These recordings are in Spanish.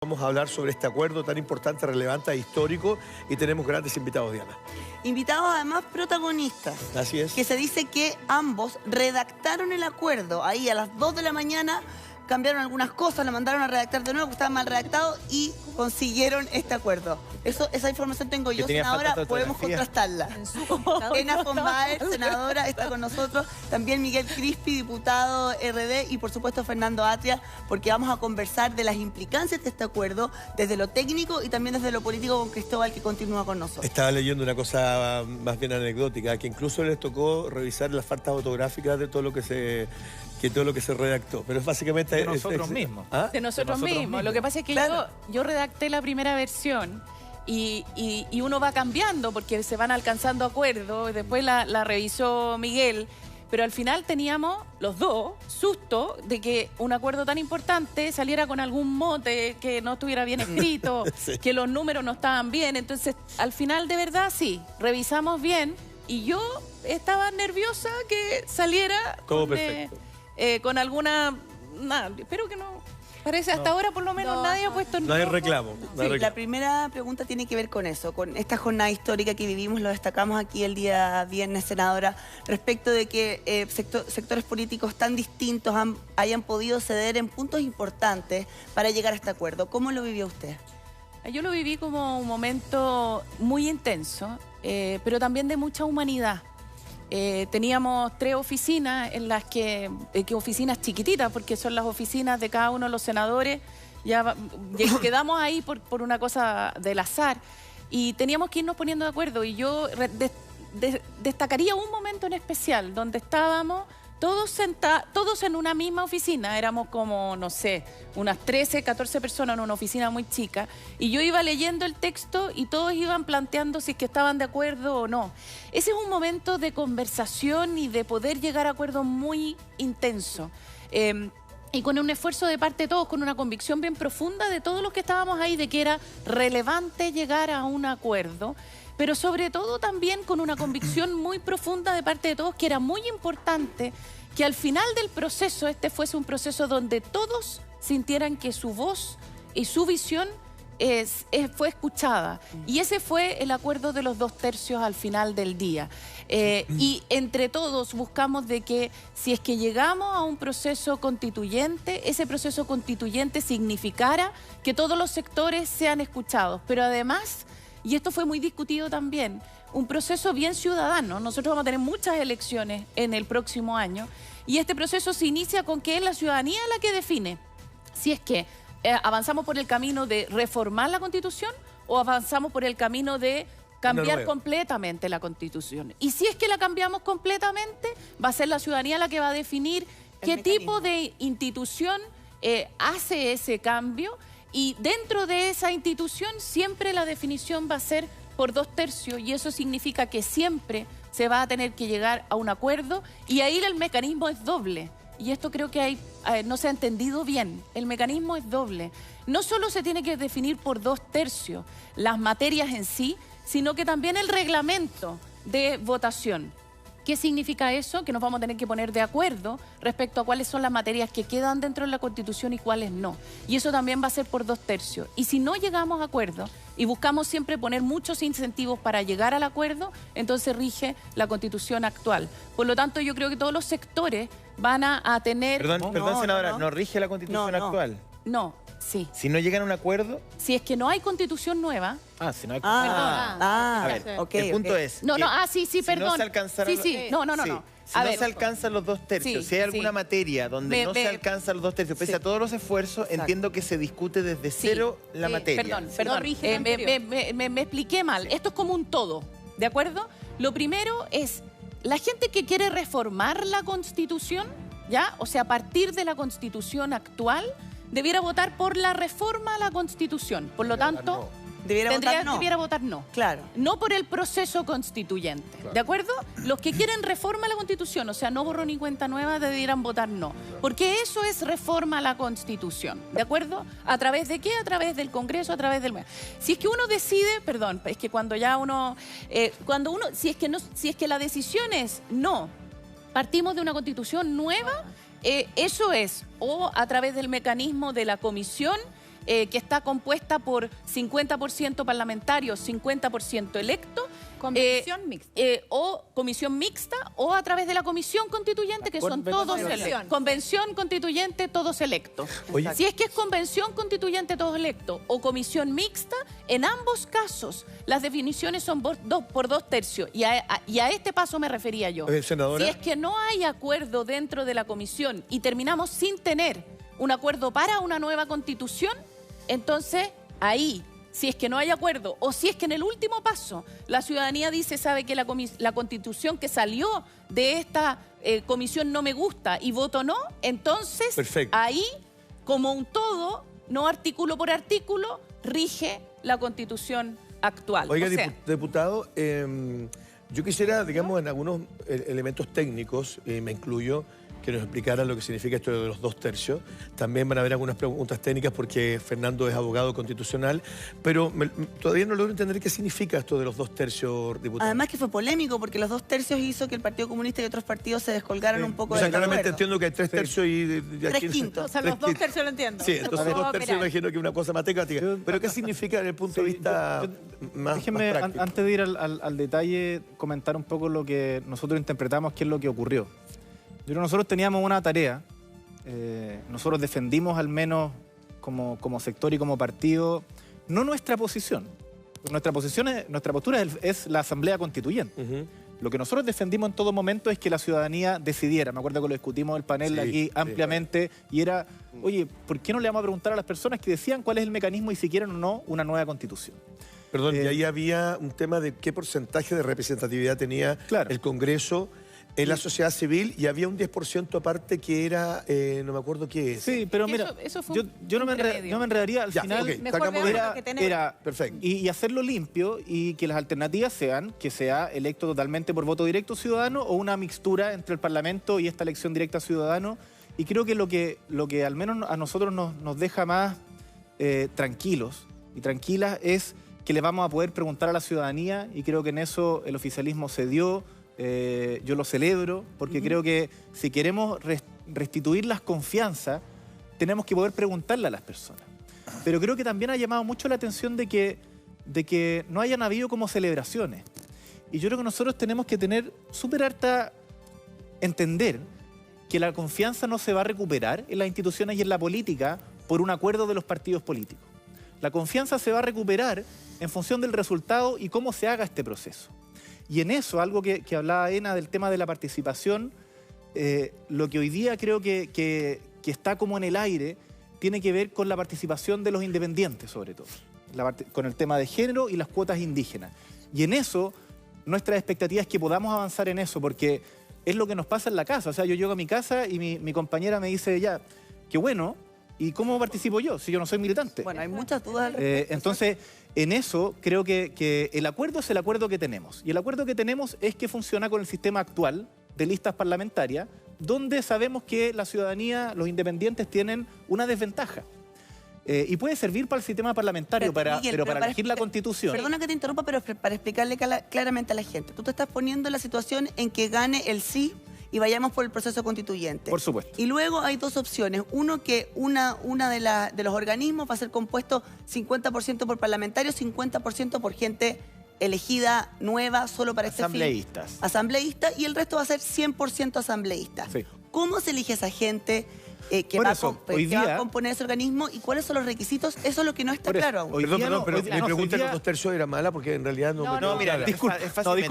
Vamos a hablar sobre este acuerdo tan importante, relevante e histórico y tenemos grandes invitados, Diana. Invitados además protagonistas. Así es. Que se dice que ambos redactaron el acuerdo. Ahí a las 2 de la mañana cambiaron algunas cosas, lo mandaron a redactar de nuevo, que estaba mal redactado y consiguieron este acuerdo. Esa información tengo yo, senadora, podemos contrastarla. Ena Fonbaer, senadora, está con nosotros. También Miguel Crispi, diputado RD, y por supuesto Fernando Atria, porque vamos a conversar de las implicancias de este acuerdo, desde lo técnico y también desde lo político, con Cristóbal, que continúa con nosotros. Estaba leyendo una cosa más bien anecdótica, que incluso les tocó revisar las faltas ortográficas de todo lo que se redactó, pero es básicamente... De nosotros mismos. ¿Ah? De nosotros mismos. Lo que pasa es que yo redacté la primera versión y uno va cambiando porque se van alcanzando acuerdos, después la revisó Miguel, pero al final teníamos los dos susto de que un acuerdo tan importante saliera con algún mote que no estuviera bien escrito, sí, que los números no estaban bien. Entonces, al final, de verdad, sí, revisamos bien y yo estaba nerviosa que saliera todo perfecto. Con alguna... Nada, espero que no... Parece, hasta ahora por lo menos nadie ha puesto... No hay reclamo. Sí, la primera pregunta tiene que ver con eso, con esta jornada histórica que vivimos, lo destacamos aquí el día viernes, senadora, respecto de que sectores políticos tan distintos hayan podido ceder en puntos importantes para llegar a este acuerdo. ¿Cómo lo vivió usted? Yo lo viví como un momento muy intenso, pero también de mucha humanidad. Teníamos 3 oficinas en las que oficinas chiquititas, porque son las oficinas de cada uno de los senadores. Ya quedamos ahí por una cosa del azar y teníamos que irnos poniendo de acuerdo. Y yo destacaría un momento en especial donde estábamos todos sentados, todos en una misma oficina. Éramos como, no sé, unas 13, 14 personas en una oficina muy chica. Y yo iba leyendo el texto y todos iban planteando si es que estaban de acuerdo o no. Ese es un momento de conversación y de poder llegar a acuerdos muy intenso. Y con un esfuerzo de parte de todos, con una convicción bien profunda de todos los que estábamos ahí, de que era relevante llegar a un acuerdo, pero sobre todo también con una convicción muy profunda de parte de todos, que era muy importante que al final del proceso este fuese un proceso donde todos sintieran que su voz y su visión fue escuchada. Y ese fue el acuerdo de los 2/3 al final del día. Y entre todos buscamos de que si es que llegamos a un proceso constituyente, ese proceso constituyente significara que todos los sectores sean escuchados. Pero además, y esto fue muy discutido también, un proceso bien ciudadano. Nosotros vamos a tener muchas elecciones en el próximo año y este proceso se inicia con que es la ciudadanía la que define si es que avanzamos por el camino de reformar la Constitución o avanzamos por el camino de cambiar completamente la Constitución. Y si es que la cambiamos completamente, va a ser la ciudadanía la que va a definir qué tipo de institución hace ese cambio. Y dentro de esa institución siempre la definición va a ser por 2/3 y eso significa que siempre se va a tener que llegar a un acuerdo y ahí el mecanismo es doble. Y esto creo que no se ha entendido bien. El mecanismo es doble. No solo se tiene que definir por 2/3 las materias en sí, sino que también el reglamento de votación. ¿Qué significa eso? Que nos vamos a tener que poner de acuerdo respecto a cuáles son las materias que quedan dentro de la Constitución y cuáles no. Y eso también va a ser por 2/3. Y si no llegamos a acuerdo y buscamos siempre poner muchos incentivos para llegar al acuerdo, entonces rige la Constitución actual. Por lo tanto, yo creo que todos los sectores van a tener... Perdón, senadora, ¿no rige la Constitución actual? No, sí. Si no llegan a un acuerdo... Si es que no hay Constitución nueva... si no hay... a ver, el punto es... sí, perdón. Si no se alcanzaran... Si no se alcanzan los 2/3, si hay alguna materia donde no se alcanzan los 2/3, pese a todos los esfuerzos, entiendo que se discute desde cero la materia. Perdón, me expliqué mal. Esto es como un todo, ¿de acuerdo? Lo primero es, la gente que quiere reformar la Constitución, ¿ya? O sea, a partir de la Constitución actual, debiera votar por la reforma a la Constitución. Por lo tanto... Debiera votar no. Claro. No por el proceso constituyente. Claro. ¿De acuerdo? Los que quieren reforma a la Constitución, o sea, no borrón ni cuenta nueva, debieran votar no. Porque eso es reforma a la Constitución. ¿De acuerdo? ¿A través de qué? A través del Congreso, a través del... Si es que uno decide, perdón, es que cuando ya uno... si es que la decisión es no, partimos de una Constitución nueva, eso es, o a través del mecanismo de la comisión que está compuesta por 50% parlamentarios, 50% electos. Convención mixta. O comisión mixta o a través de la comisión constituyente, que son todos electos. Convención constituyente, todos electos. Oye. Si es que es convención constituyente, todos electos, o comisión mixta, en ambos casos las definiciones son por 2/3. Y a este paso me refería yo. Senadora. Si es que no hay acuerdo dentro de la comisión y terminamos sin tener un acuerdo para una nueva constitución, entonces ahí, si es que no hay acuerdo, o si es que en el último paso la ciudadanía dice, sabe que la constitución que salió de esta comisión no me gusta y voto no, entonces Perfecto. Ahí, como un todo, no artículo por artículo, rige la constitución actual. Oiga, O sea, diputado, yo quisiera, digamos, en algunos elementos técnicos, me incluyo, que nos explicaran lo que significa esto de los 2/3. También van a haber algunas preguntas técnicas porque Fernando es abogado constitucional, pero todavía no logro entender qué significa esto de los 2/3, diputado. Además que fue polémico porque los 2/3 hizo que el Partido Comunista y otros partidos se descolgaran un poco O sea, del claramente acuerdo. entiendo que hay 3/3 y... 3/5. O sea, los 2/3 lo entiendo. Sí, entonces Puedo 2/3 operar. imagino que es una cosa matemática. Pero ¿qué significa desde el punto de vista más Déjenme, práctico? antes de ir al detalle, comentar un poco lo que nosotros interpretamos, qué es lo que ocurrió. Yo creo que nosotros teníamos una tarea, nosotros defendimos al menos como sector y como partido, no nuestra posición. Nuestra postura es la Asamblea Constituyente. Lo que nosotros defendimos en todo momento es que la ciudadanía decidiera. Me acuerdo que lo discutimos en el panel aquí ampliamente y era, oye, ¿por qué no le vamos a preguntar a las personas que decían cuál es el mecanismo y si quieren o no una nueva Constitución? Perdón, y ahí había un tema de qué porcentaje de representatividad tenía el Congreso en la sociedad civil y había un 10% aparte que era, no me acuerdo qué es. Sí, pero mira, eso fue yo no me enredaría al final. Okay, Mejor veamos lo que tenemos. Era perfecto. Y hacerlo limpio y que las alternativas sean que sea electo totalmente por voto directo ciudadano o una mixtura entre el Parlamento y esta elección directa ciudadano. Y creo que lo que al menos a nosotros nos deja más tranquilos y tranquilas es que le vamos a poder preguntar a la ciudadanía y creo que en eso el oficialismo cedió. Yo lo celebro porque creo que si queremos restituir las confianzas, tenemos que poder preguntarle a las personas. Pero creo que también ha llamado mucho la atención de que no hayan habido como celebraciones. Y yo creo que nosotros tenemos que tener súper harta entender que la confianza no se va a recuperar en las instituciones y en la política por un acuerdo de los partidos políticos. La confianza se va a recuperar en función del resultado y cómo se haga este proceso. Y en eso, algo que hablaba Ena del tema de la participación, lo que hoy día creo que está como en el aire, tiene que ver con la participación de los independientes, sobre todo, con el tema de género y las cuotas indígenas. Y en eso, nuestra expectativa es que podamos avanzar en eso, porque es lo que nos pasa en la casa. O sea, yo llego a mi casa y mi compañera me dice, ya, qué bueno, ¿y cómo participo yo si yo no soy militante? Bueno, hay muchas dudas al respecto. Entonces, en eso creo que el acuerdo es el acuerdo que tenemos. Y el acuerdo que tenemos es que funciona con el sistema actual de listas parlamentarias, donde sabemos que la ciudadanía, los independientes, tienen una desventaja. Y puede servir para el sistema parlamentario, pero para elegir la Constitución. Perdona que te interrumpa, pero para explicarle claramente a la gente. Tú te estás poniendo en la situación en que gane el sí y vayamos por el proceso constituyente. Por supuesto. Y luego hay dos opciones. Uno, que una de los organismos va a ser compuesto 50% por parlamentarios, 50% por gente elegida nueva solo para este fin. Asambleístas. Asambleístas, y el resto va a ser 100% asambleístas. Sí. ¿Cómo se elige esa gente que va a componer ese organismo y cuáles son los requisitos? Eso es lo que no está claro aún. Perdón, pero mi pregunta de los 2/3 era mala porque en realidad no mira, disculpa. es fácil.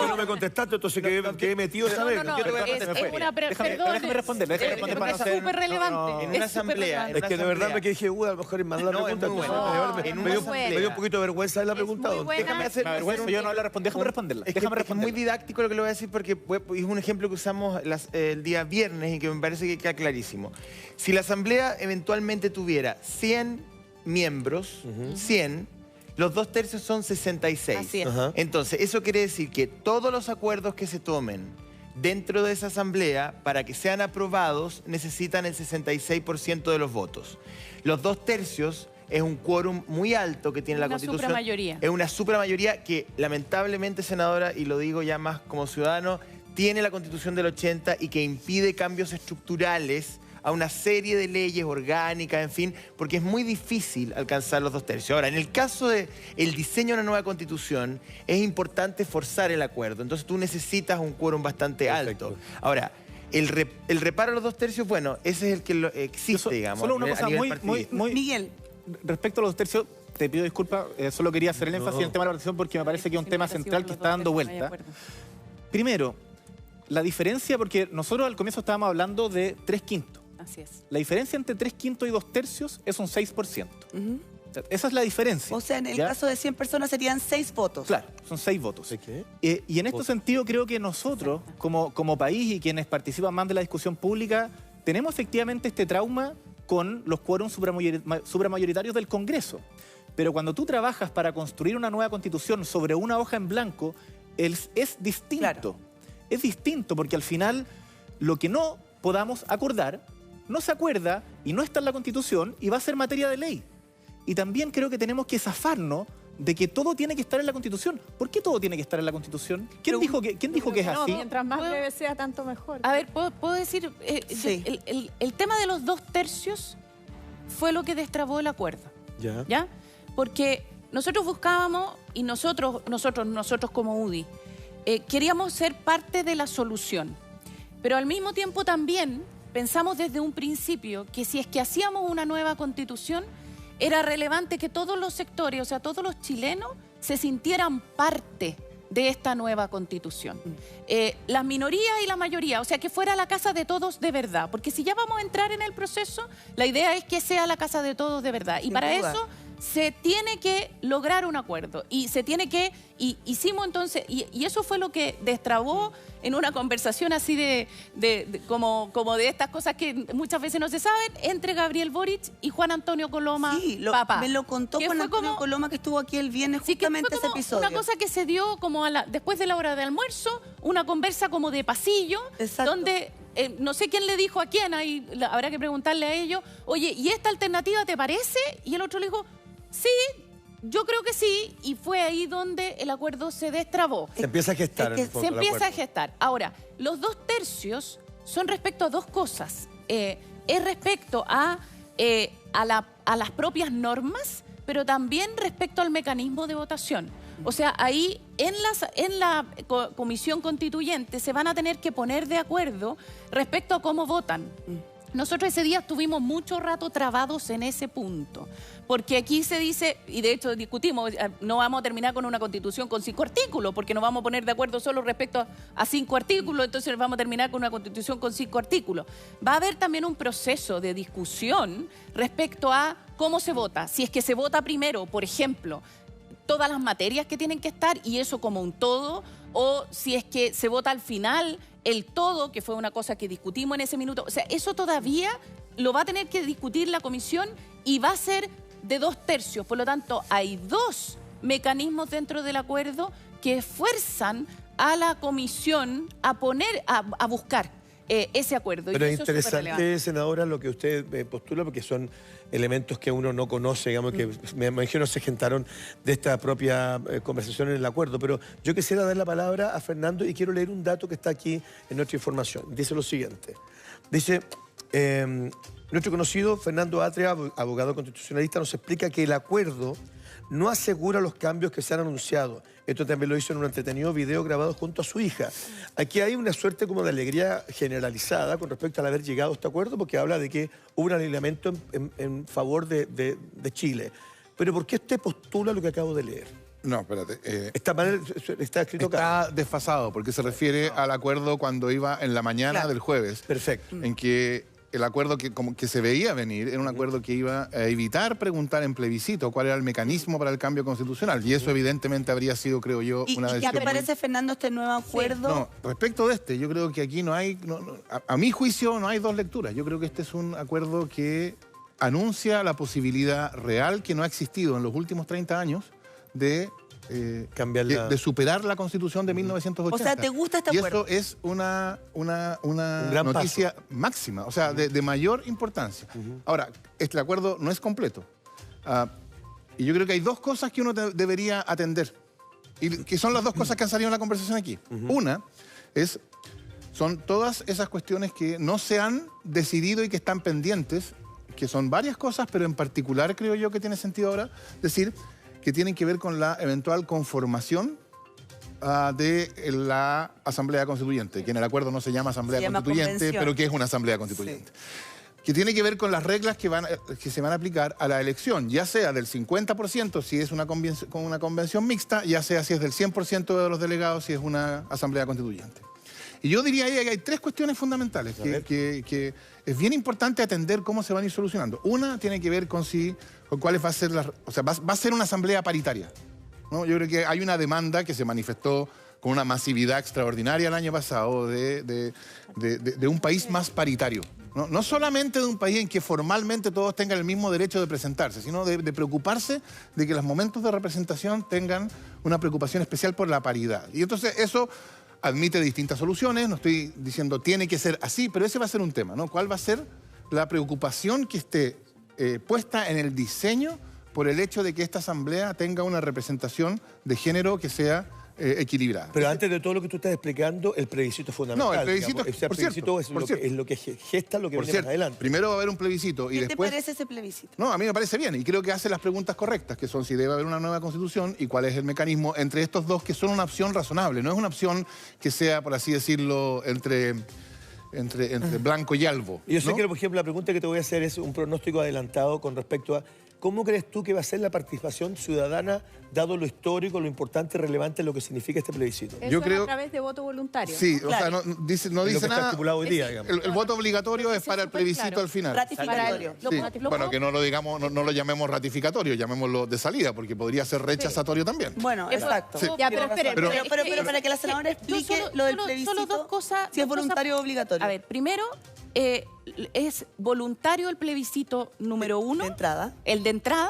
No me contestaste, entonces quedé metido esa vez. Déjame responder. Es súper relevante. En una asamblea. Es que de verdad me dije, a lo mejor es mala la pregunta. Me dio un poquito de vergüenza de la pregunta. Déjame hacer yo no la respondí. Déjame responderla. Es muy didáctico lo que le voy a decir porque es un ejemplo que usamos el día viernes y que me parece que queda clarísimo. Si la Asamblea eventualmente tuviera 100 miembros, 100, los 2/3 son 66. Así es. Entonces, eso quiere decir que todos los acuerdos que se tomen dentro de esa Asamblea, para que sean aprobados, necesitan el 66% de los votos. Los 2/3 es un quórum muy alto que tiene la Constitución. Una supermayoría. Es una supermayoría que, lamentablemente, senadora, y lo digo ya más como ciudadano, tiene la Constitución del 80 y que impide cambios estructurales a una serie de leyes orgánicas, en fin, porque es muy difícil alcanzar los 2/3. Ahora, en el caso del diseño de una nueva constitución, es importante forzar el acuerdo. Entonces tú necesitas un quórum bastante alto. Ahora, el reparo de los 2/3, bueno, ese es el que existe, digamos. Solo una cosa muy... Miguel. Respecto a los 2/3, te pido disculpas, solo quería hacer el énfasis en el tema de la partición porque me parece que es un tema central que está dando vuelta. Primero, la diferencia, porque nosotros al comienzo estábamos hablando de 3/5. Así es. La diferencia entre 3/5 y 2/3 es un 6%. O sea, esa es la diferencia. O sea, en el caso de 100 personas serían 6 votos. Claro, son 6 votos. ¿Qué? Y en este sentido creo que nosotros, como país y quienes participan más de la discusión pública, tenemos efectivamente este trauma con los quórums supramayoritarios del Congreso. Pero cuando tú trabajas para construir una nueva constitución sobre una hoja en blanco, es distinto. Claro. Es distinto porque al final lo que no podamos acordar no se acuerda y no está en la Constitución y va a ser materia de ley. Y también creo que tenemos que zafarnos de que todo tiene que estar en la Constitución. ¿Por qué todo tiene que estar en la Constitución? ¿Quién dijo que es No, así? mientras más breve sea, tanto mejor. A ver, ¿puedo decir? Sí. El tema de los 2/3 fue lo que destrabó el acuerdo. ¿Ya? Porque nosotros buscábamos, y nosotros como UDI, queríamos ser parte de la solución. Pero al mismo tiempo también pensamos desde un principio que si es que hacíamos una nueva constitución, era relevante que todos los sectores, o sea, todos los chilenos, se sintieran parte de esta nueva constitución. Las minorías y la mayoría, o sea, que fuera la casa de todos de verdad. Porque si ya vamos a entrar en el proceso, la idea es que sea la casa de todos de verdad. Y Sin para duda. eso se tiene que lograr un acuerdo. Y se tiene que... hicimos entonces... Y eso fue lo que destrabó en una conversación así como de estas cosas que muchas veces no se saben, entre Gabriel Boric y Juan Antonio Coloma, Sí, papá. me lo contó Que Juan fue Antonio como- Coloma, que estuvo aquí el viernes, Sí, que justamente fue ese como episodio. una cosa que se dio como después de la hora de almuerzo, una conversa como de pasillo, Exacto. donde no sé quién le dijo a quién, ahí habrá que preguntarle a ellos, oye, ¿y esta alternativa te parece? Y el otro le dijo, sí, yo creo que sí, y fue ahí donde el acuerdo se destrabó. Se empieza a gestar. Es que en el fondo, Se el empieza a acuerdo. gestar. Ahora, los 2/3 son respecto a dos cosas. Es respecto a las propias normas, pero también respecto al mecanismo de votación. O sea, ahí en la comisión constituyente se van a tener que poner de acuerdo respecto a cómo votan. Nosotros ese día estuvimos mucho rato trabados en ese punto, porque aquí se dice, y de hecho discutimos, no vamos a terminar con una constitución con 5 artículos, porque nos vamos a poner de acuerdo solo respecto a 5 artículos, entonces vamos a terminar con una constitución con 5 artículos. Va a haber también un proceso de discusión respecto a cómo se vota. Si es que se vota primero, por ejemplo, todas las materias que tienen que estar y eso como un todo, o si es que se vota al final el todo, que fue una cosa que discutimos en ese minuto. O sea, eso todavía lo va a tener que discutir la comisión y va a ser de 2/3. Por lo tanto, hay 2 mecanismos dentro del acuerdo que fuerzan a la comisión a buscar ese acuerdo. Pero y es eso súper relevante. interesante, senadora, lo que usted postula, porque son elementos que uno no conoce, digamos, que me imagino se gestaron de esta propia conversación en el acuerdo. Pero yo quisiera dar la palabra a Fernando y quiero leer un dato que está aquí en nuestra información. Dice lo siguiente. Dice, nuestro conocido Fernando Atria, abogado constitucionalista, nos explica que el acuerdo no asegura los cambios que se han anunciado. Esto también lo hizo en un entretenido video grabado junto a su hija. Aquí hay una suerte como de alegría generalizada con respecto al haber llegado a este acuerdo, porque habla de que hubo un alineamiento en favor de Chile. Pero ¿por qué usted postula lo que acabo de leer? No, espérate. Está escrito acá. Está desfasado porque se refiere al acuerdo cuando iba en la mañana Claro. del jueves. Perfecto. En que el acuerdo que como que se veía venir era un acuerdo que iba a evitar preguntar en plebiscito cuál era el mecanismo para el cambio constitucional. Y eso evidentemente habría sido, creo yo, ¿Y una qué decisión te muy- parece, Fernando, este nuevo acuerdo? No, respecto de este, yo creo que aquí no hay, a mi juicio no hay 2 lecturas. Yo creo que este es un acuerdo que anuncia la posibilidad real que no ha existido en los últimos 30 años de Cambiar la- de superar la Constitución de 1980. O sea, ¿te gusta este y acuerdo? eso es una gran noticia máxima, o sea, de mayor importancia. Ahora, este acuerdo no es completo. Y yo creo que hay 2 cosas que uno debería atender. Y que son las 2 cosas que han salido en la conversación aquí. Una es son todas esas cuestiones que no se han decidido y que están pendientes, que son varias cosas, pero en particular creo yo que tiene sentido ahora decir que tienen que ver con la eventual conformación de la Asamblea Constituyente, que en el acuerdo no se llama Asamblea Constituyente, convención. pero que es una Asamblea Constituyente. Que tiene que ver con las reglas que se van a aplicar a la elección, ya sea del 50% si es una convención mixta, ya sea si es del 100% de los delegados si es una Asamblea Constituyente. Y yo diría ahí que hay tres cuestiones fundamentales que es bien importante atender cómo se van a ir solucionando. Una tiene que ver con cuáles va a ser va a ser una asamblea paritaria, ¿no? Yo creo que hay una demanda que se manifestó con una masividad extraordinaria el año pasado de un país más paritario. No solamente de un país en que formalmente todos tengan el mismo derecho de presentarse, sino de preocuparse de que los momentos de representación tengan una preocupación especial por la paridad. Y entonces eso admite distintas soluciones, no estoy diciendo tiene que ser así, pero ese va a ser un tema, ¿no? ¿Cuál va a ser la preocupación que esté puesta en el diseño por el hecho de que esta asamblea tenga una representación de género que sea equilibrada? Pero antes de todo lo que tú estás explicando, el plebiscito es fundamental. No, el plebiscito, digamos. O sea, el plebiscito es lo que gesta lo que viene más adelante. Primero va a haber un plebiscito y ¿Qué después... te parece ese plebiscito? No, a mí me parece bien y creo que hace las preguntas correctas, que son si debe haber una nueva constitución y cuál es el mecanismo entre estos dos, que son una opción razonable. No es una opción que sea, por así decirlo, entre blanco y albo. Y yo sé ¿no? que, por ejemplo, la pregunta que te voy a hacer es un pronóstico adelantado con respecto a ¿cómo crees tú que va a ser la participación ciudadana, dado lo histórico, lo importante y relevante, lo que significa este plebiscito? Eso Yo es creo- a través de voto voluntario. Sí, Claro. o sea, no dice Es lo que está nada. estipulado hoy día, digamos. El voto obligatorio es para el súper plebiscito claro. al final. Ratificatorio. Lo- Sí. lo- Bueno, que no lo digamos, no lo llamemos ratificatorio, llamémoslo de salida, porque podría ser rechazatorio también. Bueno, Eso- exacto. Sí. Ya, pero esperen, Pero- Pero para que la senadora explique Yo lo del plebiscito, solo dos cosas. si es dos cosas- voluntario o obligatorio. A ver, primero, es voluntario el plebiscito número uno. De entrada. El de entrada.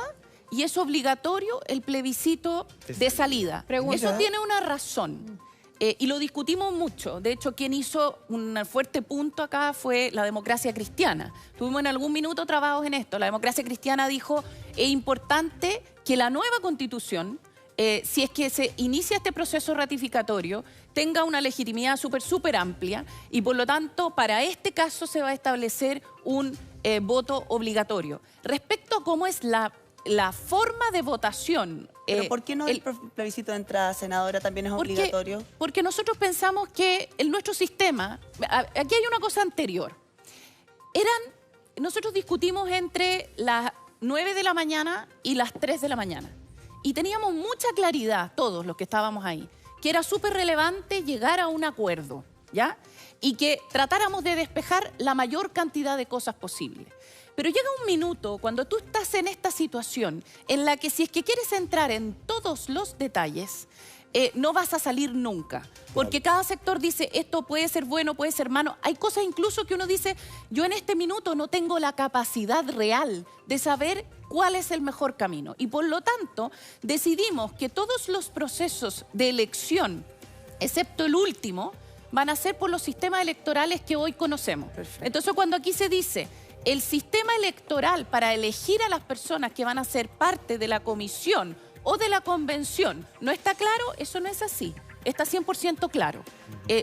Y es obligatorio el plebiscito de salida. Pregunta. Eso tiene una razón. Y lo discutimos mucho. De hecho, quien hizo un fuerte punto acá fue la democracia cristiana. Tuvimos en algún minuto trabajos en esto. La democracia cristiana dijo, es importante que la nueva constitución, si es que se inicia este proceso ratificatorio, tenga una legitimidad súper amplia y por lo tanto para este caso se va a establecer un voto obligatorio. Respecto a cómo es la forma de votación... ¿Pero por qué no el plebiscito de entrada, senadora, también es obligatorio? Porque nosotros pensamos que nuestro sistema... Aquí hay una cosa anterior. Nosotros discutimos entre las 9 de la mañana y las 3 de la mañana. Y teníamos mucha claridad, todos los que estábamos ahí, que era súper relevante llegar a un acuerdo, ¿ya? Y que tratáramos de despejar la mayor cantidad de cosas posibles. Pero llega un minuto cuando tú estás en esta situación en la que si es que quieres entrar en todos los detalles, no vas a salir nunca. Porque cada sector dice, esto puede ser bueno, puede ser malo. Hay cosas incluso que uno dice, yo en este minuto no tengo la capacidad real de saber cuál es el mejor camino. Y por lo tanto, decidimos que todos los procesos de elección, excepto el último, van a ser por los sistemas electorales que hoy conocemos. Perfecto. Entonces, cuando aquí se dice, el sistema electoral para elegir a las personas que van a ser parte de la comisión o de la convención no está claro, eso no es así. Está 100% claro.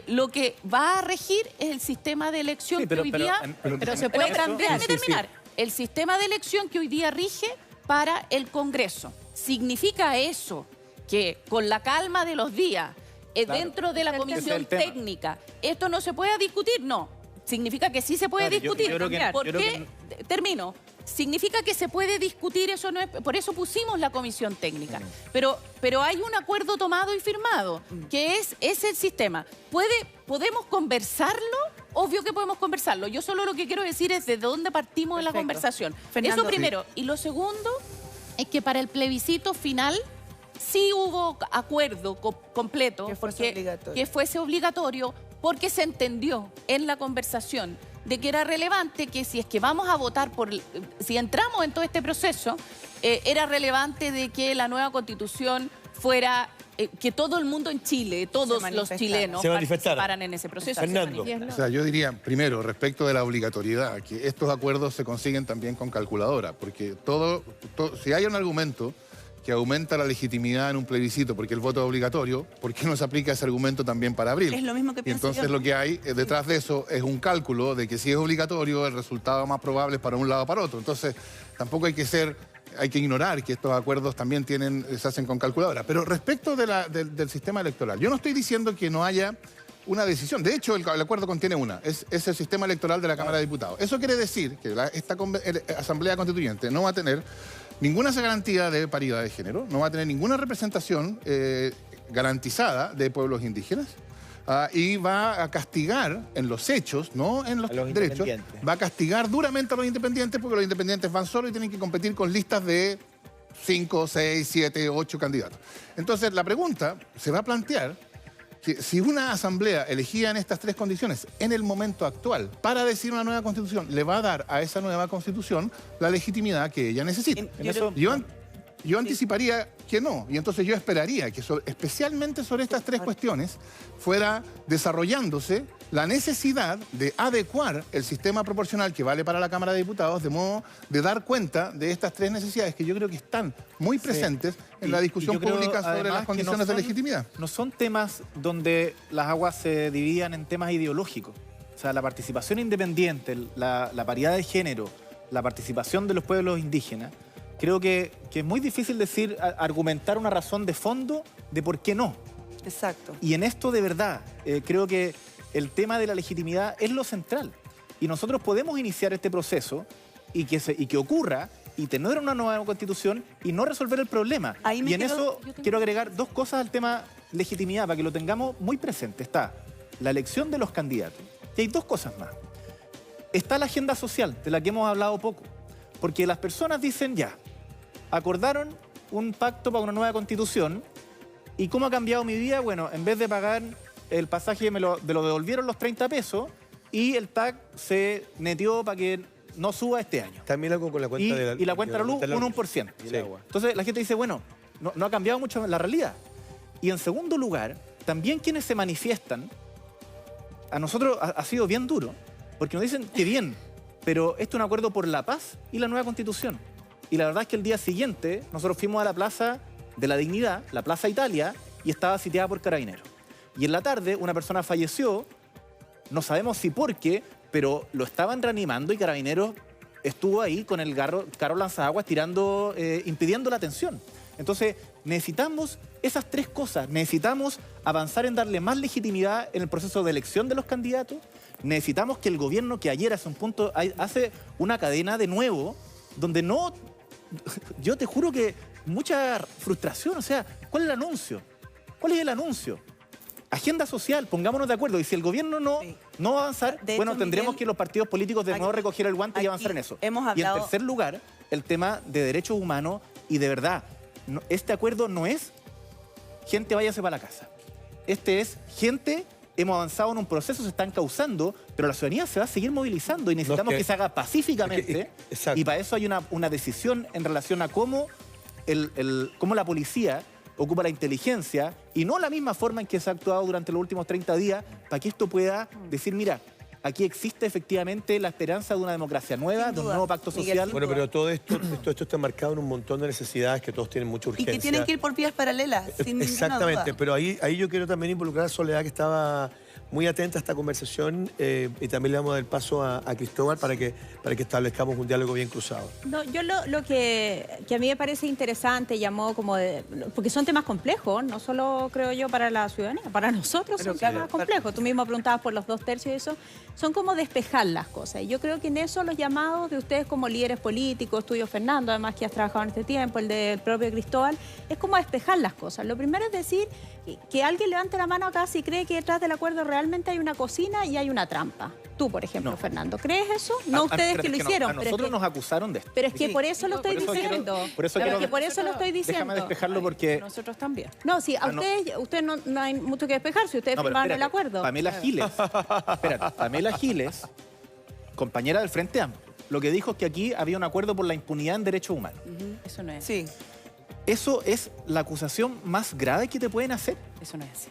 Lo que va a regir es el sistema de elección Sí, pero- que hoy pero- día... Pero se puede cambiar. Déjame terminar. El sistema de elección que hoy día rige para el Congreso. ¿Significa eso que con la calma de los días, dentro de la Ese es el comisión tema. técnica, esto no se puede discutir? No. Significa que sí se puede Claro, yo discutir. creo que- ¿Por yo creo qué? Termino. Significa que se puede discutir, eso no es, por eso pusimos la comisión técnica. Pero hay un acuerdo tomado y firmado, que es el sistema. ¿Podemos conversarlo? Obvio que podemos conversarlo. Yo solo lo que quiero decir es de dónde partimos de la Perfecto. conversación. Fernando. Eso primero. Y lo segundo es que para el plebiscito final sí hubo acuerdo completo Que fuese porque- obligatorio. que fuese obligatorio porque se entendió en la conversación de que era relevante que si es que vamos a votar si entramos en todo este proceso, era relevante de que la nueva constitución fuera, que todo el mundo en Chile, todos los manifestara. chilenos Se manifestara. participaran en ese proceso. Fernando. Y es lo- O sea, yo diría, primero, respecto de la obligatoriedad, que estos acuerdos se consiguen también con calculadora, porque si hay un argumento que aumenta la legitimidad en un plebiscito porque el voto es obligatorio, ¿por qué no se aplica ese argumento también para abril? Es lo mismo que Y pienso entonces yo. lo que hay detrás de eso es un cálculo de que si es obligatorio, el resultado más probable es para un lado o para otro. Entonces, tampoco hay que ignorar que estos acuerdos también se hacen con calculadora. Pero respecto del sistema electoral, yo no estoy diciendo que no haya una decisión. De hecho, el acuerdo contiene una. Es el sistema electoral de la Cámara de Diputados. Eso quiere decir que esta Asamblea Constituyente no va a tener ninguna garantía de paridad de género, no va a tener ninguna representación garantizada de pueblos indígenas y va a castigar en los hechos, no en los derechos, independientes. va a castigar duramente a los independientes porque los independientes van solos y tienen que competir con listas de 5, 6, 7, 8 candidatos. Entonces, la pregunta se va a plantear que si una asamblea elegida en estas tres condiciones en el momento actual para decir una nueva constitución le va a dar a esa nueva constitución la legitimidad que ella necesita. Yo anticiparía que no, y entonces yo esperaría que especialmente sobre estas tres cuestiones fuera desarrollándose la necesidad de adecuar el sistema proporcional que vale para la Cámara de Diputados de modo de dar cuenta de estas tres necesidades que yo creo que están muy presentes en la discusión yo creo, pública sobre además, las que condiciones de legitimidad. No son temas donde las aguas se dividían en temas ideológicos. O sea, la participación independiente, la paridad de género, la participación de los pueblos indígenas, creo que es muy difícil argumentar una razón de fondo de por qué no. Exacto. Y en esto de verdad, creo que el tema de la legitimidad es lo central. Y nosotros podemos iniciar este proceso y que ocurra y tener una nueva constitución y no resolver el problema. Y en eso quiero agregar dos cosas al tema legitimidad para que lo tengamos muy presente. Está la elección de los candidatos. Y hay dos cosas más. Está la agenda social, de la que hemos hablado poco. Porque las personas dicen ya, acordaron un pacto para una nueva constitución y ¿cómo ha cambiado mi vida? Bueno, en vez de pagar el pasaje me lo devolvieron los 30 pesos y el TAC se neteó para que no suba este año. También algo con la cuenta de la luz. Y la cuenta de la luz, un 1%. Sí. Entonces la gente dice, bueno, no ha cambiado mucho la realidad. Y en segundo lugar, también quienes se manifiestan, a nosotros ha sido bien duro, porque nos dicen que bien, pero esto es un acuerdo por la paz y la nueva constitución. Y la verdad es que el día siguiente nosotros fuimos a la Plaza de la Dignidad, la Plaza Italia, y estaba sitiada por carabineros. Y en la tarde una persona falleció, no sabemos si por qué, pero lo estaban reanimando y carabineros estuvo ahí con el carro lanzaguas tirando, impidiendo la atención. Entonces necesitamos esas tres cosas. Necesitamos avanzar en darle más legitimidad en el proceso de elección de los candidatos. Necesitamos que el gobierno, que ayer hace un punto, hace una cadena de nuevo, donde no... Yo te juro que mucha frustración. O sea, ¿cuál es el anuncio? ¿Cuál es el anuncio? Agenda social, pongámonos de acuerdo. Y si el gobierno no va a avanzar, De bueno, hecho, tendremos Miguel, que los partidos políticos de nuevo aquí- recoger el guante y aquí avanzar en eso. hemos Y en hablado- tercer lugar, el tema de derechos humanos. Y de verdad, este acuerdo no es gente váyase para la casa. Este es gente... Hemos avanzado en un proceso, se están causando, pero la ciudadanía se va a seguir movilizando y necesitamos que se haga pacíficamente. Exacto. Y para eso hay una decisión en relación a cómo, cómo la policía ocupa la inteligencia y no la misma forma en que se ha actuado durante los últimos 30 días para que esto pueda decir, mira, aquí existe efectivamente la esperanza de una democracia nueva, de un nuevo pacto Miguel, social. sin Bueno, duda. pero todo esto está marcado en un montón de necesidades que todos tienen mucha Y urgencia. que tienen que ir por vías paralelas, sin ninguna Exactamente, duda. pero ahí yo quiero también involucrar a Soledad, que estaba muy atenta a esta conversación, y también le vamos a dar el paso a Cristóbal para que establezcamos un diálogo bien cruzado. No, yo lo que a mí me parece interesante, llamó como porque son temas complejos, no solo creo yo para la ciudadanía, para nosotros son temas complejos. Tú mismo preguntabas por los 2/3 y eso, son como despejar las cosas. Y yo creo que en eso los llamados de ustedes como líderes políticos, tuyo Fernando, además que has trabajado en este tiempo, el del propio Cristóbal, es como despejar las cosas. Lo primero es decir que alguien levante la mano acá si cree que detrás del acuerdo realmente hay una cocina y hay una trampa. Tú, por ejemplo, No. Fernando, ¿crees eso? No ustedes Pero que es lo no, hicieron. a pero es nosotros que- nos acusaron de esto. Pero es que Sí. por eso lo estoy Por eso quiero- diciendo. por eso Pero quiero- es que por eso lo estoy diciendo. Déjame despejarlo porque... Nosotros también. No, sí, a Ah, no. ustedes no hay mucho que despejar si ustedes No, pero firmaron el espérate, acuerdo. Pamela Giles, espérate, Pamela Giles, compañera del Frente Amplio, lo que dijo es que aquí había un acuerdo por la impunidad en derechos humanos. Eso no es. Sí. Eso es la acusación más grave que te pueden hacer. Eso no es así.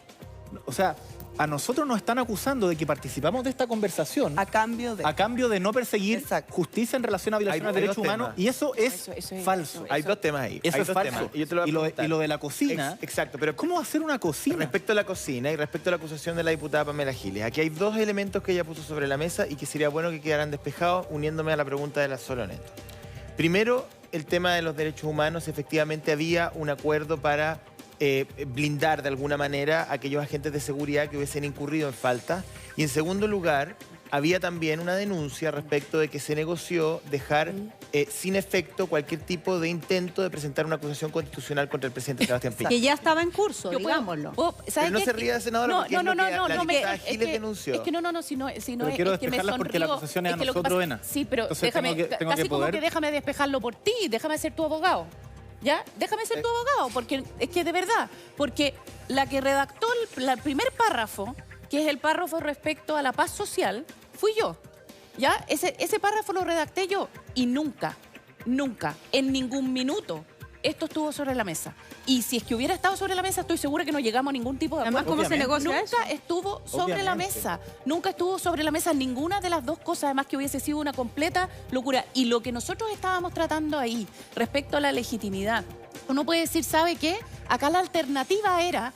O sea, a nosotros nos están acusando de que participamos de esta conversación A cambio de... no perseguir Exacto. justicia en relación a violaciones de Hay derechos dos humanos. temas. Y eso es Eso falso. Hay dos temas ahí. Eso Hay es dos falso. temas. Y yo te lo voy a preguntar. y lo de la cocina. Exacto, pero ¿Cómo hacer una cocina? respecto a la cocina y respecto a la acusación de la diputada Pamela Giles, aquí hay dos elementos que ella puso sobre la mesa y que sería bueno que quedaran despejados uniéndome a la pregunta de la Sole Neto. Primero, el tema de los derechos humanos. Efectivamente había un acuerdo para blindar de alguna manera a aquellos agentes de seguridad que hubiesen incurrido en falta. Y en segundo lugar, había también una denuncia respecto de que se negoció dejar sin efecto cualquier tipo de intento de presentar una acusación constitucional contra el presidente Sebastián Piñera. Que ya estaba en curso, Yo puedo- digámoslo. ¿sabes Pero no qué? se ría, senadora, porque es lo que la diputada Giles denunció. Es que no, si no Pero es quiero es que me despejarlas porque la sonrío. acusación es a que lo que nosotros, pasa- Ena. Sí, pero Entonces déjame, tengo casi que como poder- que déjame despejarlo por ti, déjame ser tu abogado. ¿Ya? Déjame ser tu abogado, porque es que de verdad, porque la que redactó el primer párrafo, que es el párrafo respecto a la paz social, fui yo. ¿Ya? Ese párrafo lo redacté yo y nunca, en ningún minuto, esto estuvo sobre la mesa. Y si es que hubiera estado sobre la mesa, estoy segura que no llegamos a ningún tipo de Además, acuerdo. ¿cómo se negocia eso? Nunca estuvo sobre la Obviamente. mesa. Nunca estuvo sobre la mesa ninguna de las dos cosas, además que hubiese sido una completa locura. Y lo que nosotros estábamos tratando ahí, respecto a la legitimidad, uno puede decir, ¿sabe qué? Acá la alternativa era,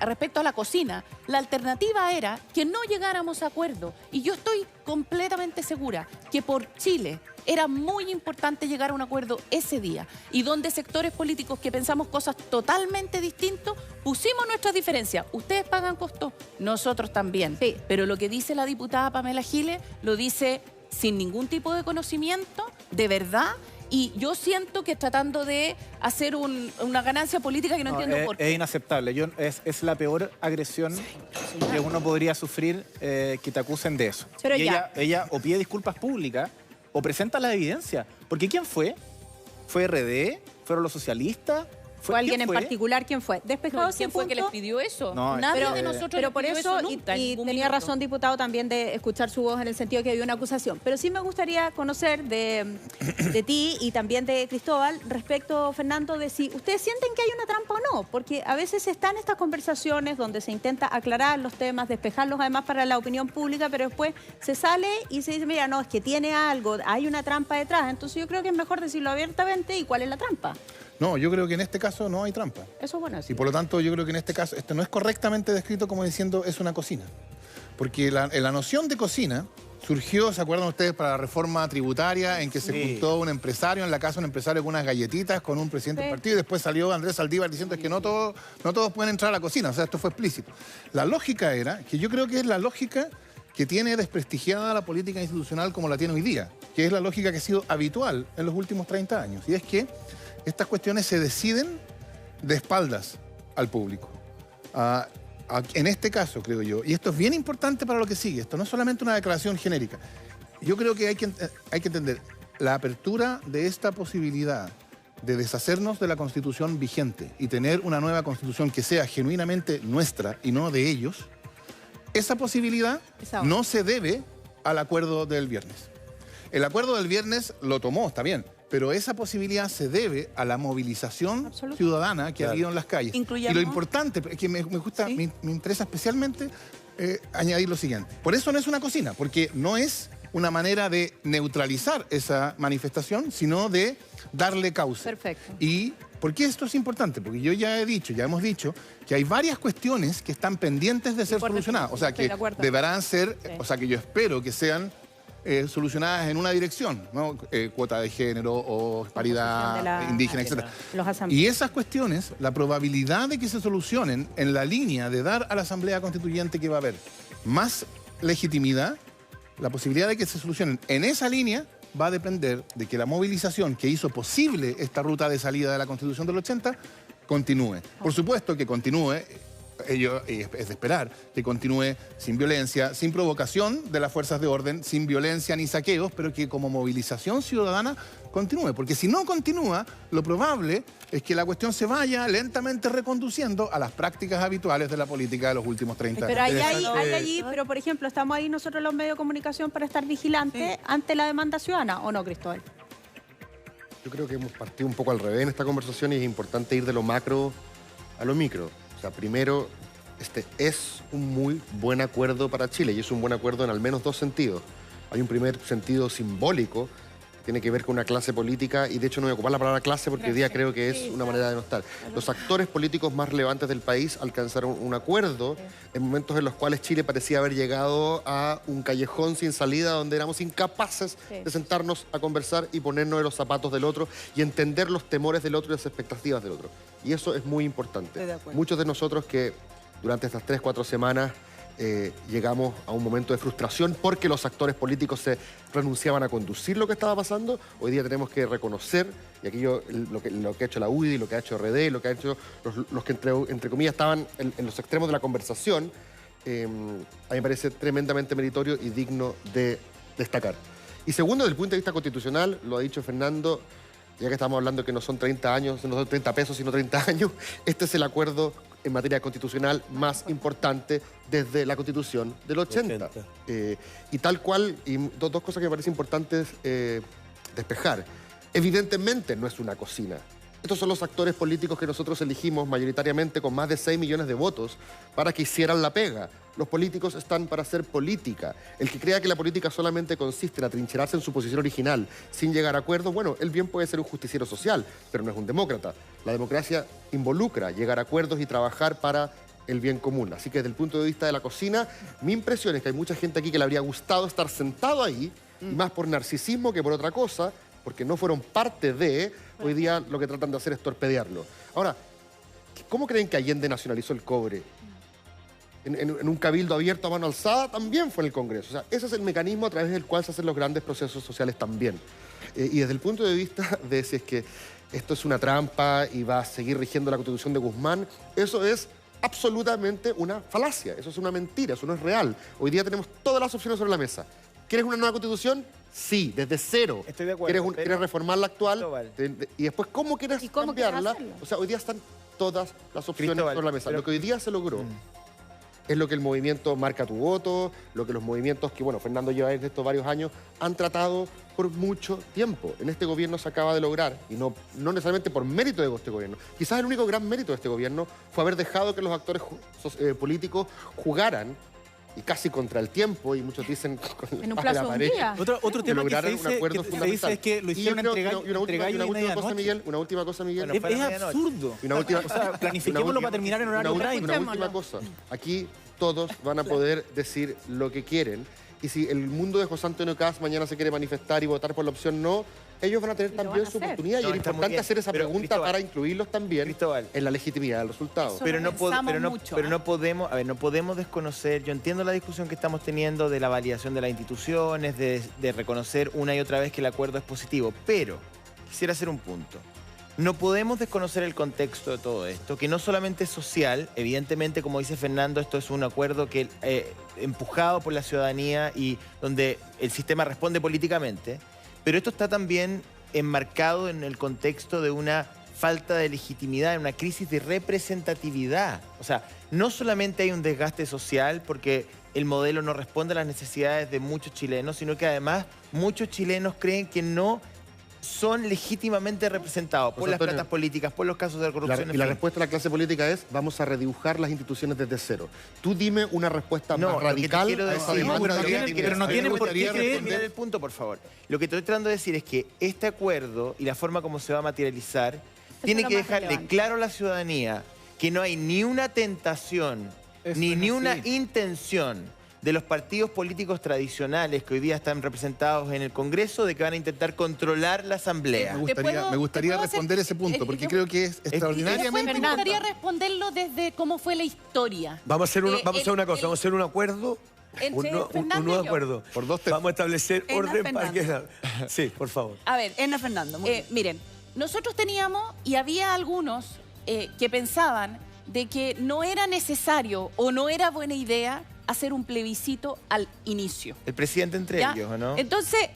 respecto a la cocina, la alternativa era que no llegáramos a acuerdo. Y yo estoy completamente segura que por Chile era muy importante llegar a un acuerdo ese día. Y donde sectores políticos que pensamos cosas totalmente distintas, pusimos nuestras diferencias. Ustedes pagan costos, nosotros también. Sí. Pero lo que dice la diputada Pamela Giles, lo dice sin ningún tipo de conocimiento, de verdad. Y yo siento que tratando de hacer una ganancia política que no entiendo por Es qué. inaceptable. Es la peor agresión que uno podría sufrir que te acusen de eso. Pero y ya. ella o pide disculpas públicas o presenta la evidencia. Porque ¿quién fue? ¿Fue RD? ¿Fueron los socialistas? ¿Fue alguien ¿quién en fue? particular? ¿Quién fue? Despejado ese ¿Quién fue que les punto. pidió eso? No, Nadie pero- de nosotros Pero les por pidió eso, nunca, en y ningún tenía minuto. razón, diputado, también de escuchar su voz en el sentido que había una acusación. Pero sí me gustaría conocer de ti y también de Cristóbal respecto, Fernando, de si ustedes sienten que hay una trampa o no. Porque a veces están estas conversaciones donde se intenta aclarar los temas, despejarlos además para la opinión pública, pero después se sale y se dice, mira, no, es que tiene algo, hay una trampa detrás. Entonces yo creo que es mejor decirlo abiertamente y cuál es la trampa. No, yo creo que en este caso no hay trampa. Eso es bueno Y decir. por lo tanto, yo creo que en este caso, esto no es correctamente descrito como diciendo es una cocina. Porque la noción de cocina surgió, ¿se acuerdan ustedes, para la reforma tributaria en que se Sí. juntó un empresario, en la casa un empresario con unas galletitas, con un presidente del Sí. partido, y después salió Andrés Saldívar diciendo que no todos pueden entrar a la cocina. O sea, esto fue explícito. La lógica era, que yo creo que es la lógica que tiene desprestigiada la política institucional como la tiene hoy día, que es la lógica que ha sido habitual en los últimos 30 años. Y es que estas cuestiones se deciden de espaldas al público. En este caso, creo yo, y esto es bien importante para lo que sigue, esto no es solamente una declaración genérica. Yo creo que hay que entender la apertura de esta posibilidad de deshacernos de la Constitución vigente y tener una nueva Constitución que sea genuinamente nuestra y no de ellos. Esa posibilidad Esa no se debe al acuerdo del viernes. El acuerdo del viernes lo tomó, está bien, pero esa posibilidad se debe a la movilización Absoluto. ciudadana que ha habido en las calles. Incluyamos- Y lo importante, es que me gusta, Sí. me interesa especialmente añadir lo siguiente. Por eso no es una cocina, porque no es una manera de neutralizar esa manifestación, sino de darle causa. Perfecto. ¿Y por qué esto es importante? Porque ya hemos dicho que hay varias cuestiones que están pendientes de ser por solucionadas. O sea, estoy que de acuerdo. deberán ser, Sí. o sea, que yo espero que sean solucionadas en una dirección, ¿no? Cuota de género o paridad de la- indígena, de etc. los asambleístas. Y esas cuestiones, la probabilidad de que se solucionen en la línea de dar a la Asamblea Constituyente que va a haber más legitimidad, la posibilidad de que se solucionen en esa línea va a depender de que la movilización que hizo posible esta ruta de salida de la Constitución del 80 continúe. Por supuesto que continúe, es de esperar, que continúe sin violencia, sin provocación de las fuerzas de orden, sin violencia ni saqueos, pero que como movilización ciudadana continúe. Porque si no continúa, lo probable es que la cuestión se vaya lentamente reconduciendo a las prácticas habituales de la política de los últimos 30 años. Pero hay Interesante. allí, pero por ejemplo, estamos ahí nosotros los medios de comunicación para estar vigilantes ante la demanda ciudadana, ¿o no, Cristóbal? Yo creo que hemos partido un poco al revés en esta conversación y es importante ir de lo macro a lo micro. O sea, primero, este es un muy buen acuerdo para Chile y es un buen acuerdo en al menos dos sentidos. Hay un primer sentido simbólico, tiene que ver con una clase política, y de hecho no voy a ocupar la palabra clase porque hoy día creo que es una manera de no estar. Los actores políticos más relevantes del país alcanzaron un acuerdo en momentos en los cuales Chile parecía haber llegado a un callejón sin salida donde éramos incapaces de sentarnos a conversar y ponernos en los zapatos del otro y entender los temores del otro y las expectativas del otro. Y eso es muy importante. Muchos de nosotros que durante estas 3-4 semanas llegamos a un momento de frustración porque los actores políticos se renunciaban a conducir lo que estaba pasando. Hoy día tenemos que reconocer, y aquí yo lo que ha hecho la UDI, lo que ha hecho RD, lo que ha hecho los que entre comillas estaban en los extremos de la conversación, a mí me parece tremendamente meritorio y digno de destacar. Y segundo, desde el punto de vista constitucional, lo ha dicho Fernando, ya que estamos hablando que no son 30 años, no son 30 pesos, sino 30 años, este es el acuerdo en materia constitucional más importante desde la Constitución del 80. Y tal cual, y dos cosas que me parecen importantes despejar. Evidentemente no es una cocina. Estos son los actores políticos que nosotros elegimos mayoritariamente con más de 6 millones de votos para que hicieran la pega. Los políticos están para hacer política. El que crea que la política solamente consiste en atrincherarse en su posición original sin llegar a acuerdos, bueno, él bien puede ser un justiciero social, pero no es un demócrata. La democracia involucra llegar a acuerdos y trabajar para el bien común. Así que desde el punto de vista de la cocina, mi impresión es que hay mucha gente aquí que le habría gustado estar sentado ahí, y más por narcisismo que por otra cosa, porque no fueron parte de, hoy día lo que tratan de hacer es torpedearlo. Ahora, ¿cómo creen que Allende nacionalizó el cobre? En un cabildo abierto a mano alzada también fue en el Congreso. O sea, ese es el mecanismo a través del cual se hacen los grandes procesos sociales también. Y desde el punto de vista de si es que esto es una trampa y va a seguir rigiendo la Constitución de Guzmán, eso es absolutamente una falacia, eso es una mentira, eso no es real. Hoy día tenemos todas las opciones sobre la mesa. ¿Quieres una nueva Constitución? Sí, desde cero. Estoy de acuerdo. ¿Quieres reformar la actual? Y después, ¿cómo quieres cambiarla? O sea, hoy día están todas las opciones sobre la mesa. Lo que hoy día se logró es lo que el movimiento Marca tu Voto, lo que los movimientos que, bueno, Fernando lleva en estos varios años, han tratado por mucho tiempo. En este gobierno se acaba de lograr, y no necesariamente por mérito de este gobierno. Quizás el único gran mérito de este gobierno fue haber dejado que los actores políticos jugaran, y casi contra el tiempo, y muchos dicen con en un plazo de un día. Otro tema que se dice es que lo hicieron una última cosa, Miguel. Es absurdo. Planifiquémoslo para terminar en horario prime. Una última cosa. Aquí todos van a poder decir lo que quieren. Y si el mundo de José Antonio Kast mañana se quiere manifestar y votar por la opción no, ellos van a tener también su oportunidad. Y es importante hacer esa pregunta para incluirlos también en la legitimidad del resultado. Pero no podemos, no podemos desconocer, yo entiendo la discusión que estamos teniendo de la validación de las instituciones, de reconocer una y otra vez que el acuerdo es positivo, pero quisiera hacer un punto. No podemos desconocer el contexto de todo esto, que no solamente es social, evidentemente, como dice Fernando, esto es un acuerdo que empujado por la ciudadanía y donde el sistema responde políticamente, pero esto está también enmarcado en el contexto de una falta de legitimidad, en una crisis de representatividad. O sea, no solamente hay un desgaste social porque el modelo no responde a las necesidades de muchos chilenos, sino que además muchos chilenos creen que no son legítimamente representados por las platas políticas, por los casos de corrupción. Y la respuesta de la clase política es: vamos a redibujar las instituciones desde cero. Tú dime una respuesta más radical a esa demanda. Pero no tiene por qué creer el punto, por favor. Lo que estoy tratando de decir es que este acuerdo y la forma como se va a materializar tiene que dejarle claro a la ciudadanía que no hay ni una tentación ni una intención de los partidos políticos tradicionales que hoy día están representados en el Congreso de que van a intentar controlar la Asamblea. Me gustaría responder ese punto, porque creo que es extraordinariamente Me gustaría responderlo desde cómo fue la historia. Vamos a hacer una cosa, vamos a hacer un acuerdo. Un nuevo acuerdo. Por dos vamos a establecer orden para que... Sí, por favor. A ver, Fernando. Miren, nosotros teníamos, y había algunos que pensaban de que no era necesario o no era buena idea hacer un plebiscito al inicio. El presidente entre ellos, ¿o no? Entonces,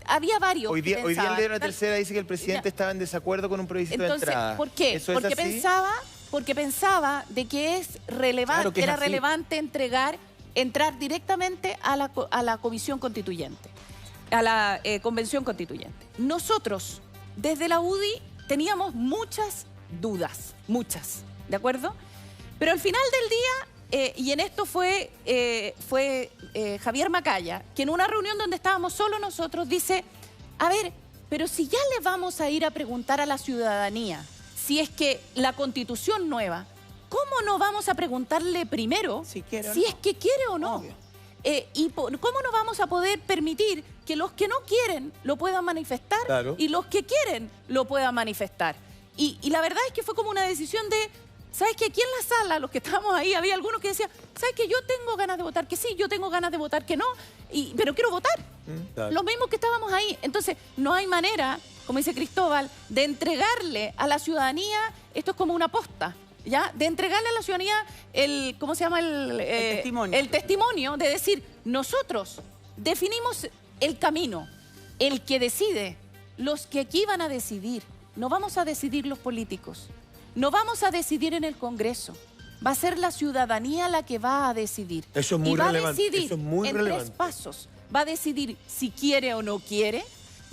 había varios. Hoy día el diario de la Tercera dice que el presidente estaba en desacuerdo con un plebiscito de entrada. ¿Por qué? Porque pensaba de que es relevante, claro, era relevante entrar directamente a la comisión constituyente, a la convención constituyente. Nosotros, desde la UDI, teníamos muchas dudas, ¿de acuerdo? Pero al final del día, y en esto fue Javier Macaya, que en una reunión donde estábamos solo nosotros dice, a ver, pero si ya le vamos a ir a preguntar a la ciudadanía si es que la Constitución nueva, ¿cómo no vamos a preguntarle primero si es que quiere o no? ¿Cómo no vamos a poder permitir que los que no quieren lo puedan manifestar y los que quieren lo puedan manifestar? Y la verdad es que fue como una decisión de, ¿sabes qué? Aquí en la sala, los que estábamos ahí, había algunos que decían, ¿sabes qué? Yo tengo ganas de votar que sí, yo tengo ganas de votar que no, pero quiero votar. Los mismos que estábamos ahí. Entonces, no hay manera, como dice Cristóbal, de entregarle a la ciudadanía, esto es como una posta, ¿ya? De entregarle a la ciudadanía el, ¿cómo se llama? El testimonio. El testimonio de decir, nosotros definimos el camino, el que decide, los que aquí van a decidir. No vamos a decidir los políticos, no vamos a decidir en el Congreso. Va a ser la ciudadanía la que va a decidir. Eso es muy relevante. Y va a decidir eso es muy en relevante. 3 pasos. Va a decidir si quiere o no quiere,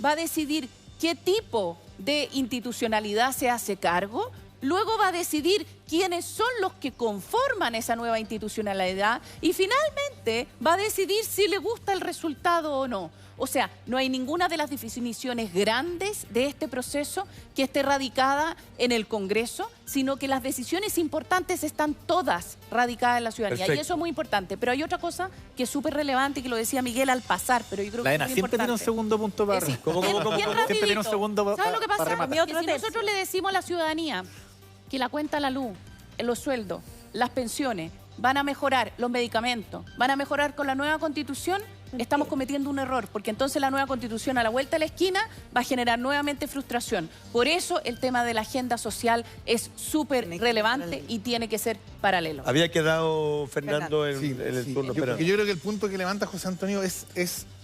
va a decidir qué tipo de institucionalidad se hace cargo, luego va a decidir quiénes son los que conforman esa nueva institucionalidad y finalmente va a decidir si le gusta el resultado o no. O sea, no hay ninguna de las definiciones grandes de este proceso que esté radicada en el Congreso, sino que las decisiones importantes están todas radicadas en la ciudadanía. Perfecto. Y eso es muy importante. Pero hay otra cosa que es súper relevante y que lo decía Miguel al pasar, pero yo creo que La es ENA muy siempre tiene un importante. segundo punto para Sí, ¿Cómo? bien Siempre tiene un rapidito. segundo ¿Sabes lo que pasa? rematar. Que si nosotros le decimos a la ciudadanía que la cuenta la luz, los sueldos, las pensiones, van a mejorar los medicamentos, van a mejorar con la nueva Constitución, estamos cometiendo un error, porque entonces la nueva Constitución a la vuelta de la esquina va a generar nuevamente frustración. Por eso el tema de la agenda social es súper relevante y tiene que ser paralelo. Había quedado Fernando en, Sí, en el sí. turno. Yo creo que el punto que levanta José Antonio es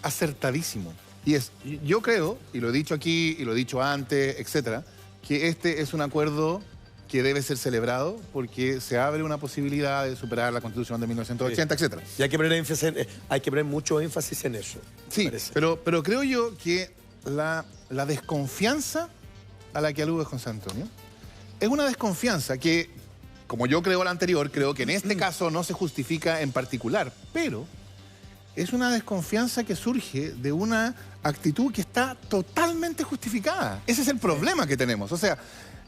acertadísimo. Y yo creo, y lo he dicho aquí, y lo he dicho antes, etcétera, que este es un acuerdo que debe ser celebrado porque se abre una posibilidad de superar la Constitución de 1980, etcétera. Y hay que poner mucho énfasis en eso. Sí, parece. pero creo yo que la desconfianza a la que alude José Antonio es una desconfianza que, como yo creo la anterior, creo que en este caso no se justifica en particular, pero es una desconfianza que surge de una actitud que está totalmente justificada. Ese es el problema que tenemos. O sea,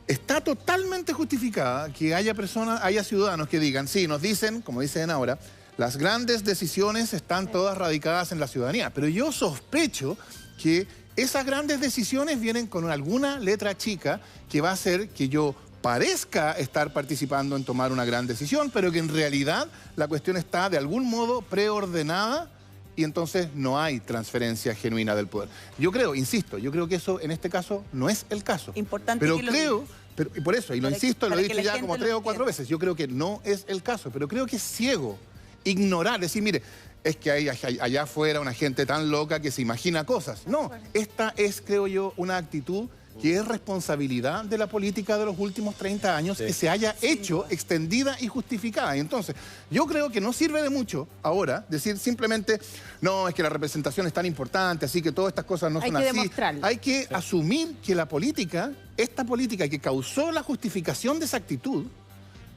está totalmente justificada que haya personas, haya ciudadanos que digan, sí, nos dicen, como dicen ahora, las grandes decisiones están todas radicadas en la ciudadanía. Pero yo sospecho que esas grandes decisiones vienen con alguna letra chica que va a hacer que yo parezca estar participando en tomar una gran decisión, pero que en realidad la cuestión está de algún modo preordenada y entonces no hay transferencia genuina del poder. Yo creo, insisto, yo creo que eso en este caso no es el caso. Importante pero que lo creo, digas. y por eso, y lo Para que- insisto, lo he para que dicho la ya como gente 3 lo o 4 entienda. veces, yo creo que no es el caso, pero creo que es ciego ignorar, decir, mire, es que hay allá afuera una gente tan loca que se imagina cosas. No, esta es, creo yo, una actitud que es responsabilidad de la política de los últimos 30 años que se haya hecho, extendida y justificada. Y entonces, yo creo que no sirve de mucho ahora decir simplemente, no, es que la representación es tan importante, así que todas estas cosas no Hay son que así. demostrarlo. Hay que asumir que la política, esta política que causó la justificación de esa actitud,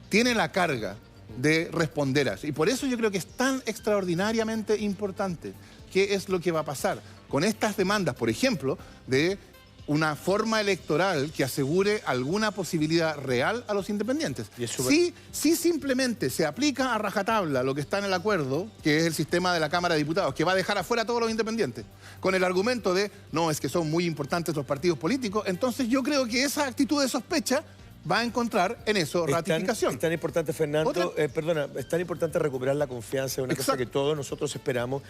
tiene la carga de responder a eso. Y por eso yo creo que es tan extraordinariamente importante qué es lo que va a pasar con estas demandas, por ejemplo, de una forma electoral que asegure alguna posibilidad real a los independientes. Y es súper- Si simplemente se aplica a rajatabla lo que está en el acuerdo, que es el sistema de la Cámara de Diputados, que va a dejar afuera a todos los independientes, con el argumento de, no, es que son muy importantes los partidos políticos, entonces yo creo que esa actitud de sospecha va a encontrar en eso ratificación. Es tan importante, Fernando, Otra- perdona, es tan importante recuperar la confianza, una cosa Exacto. que todos nosotros esperamos.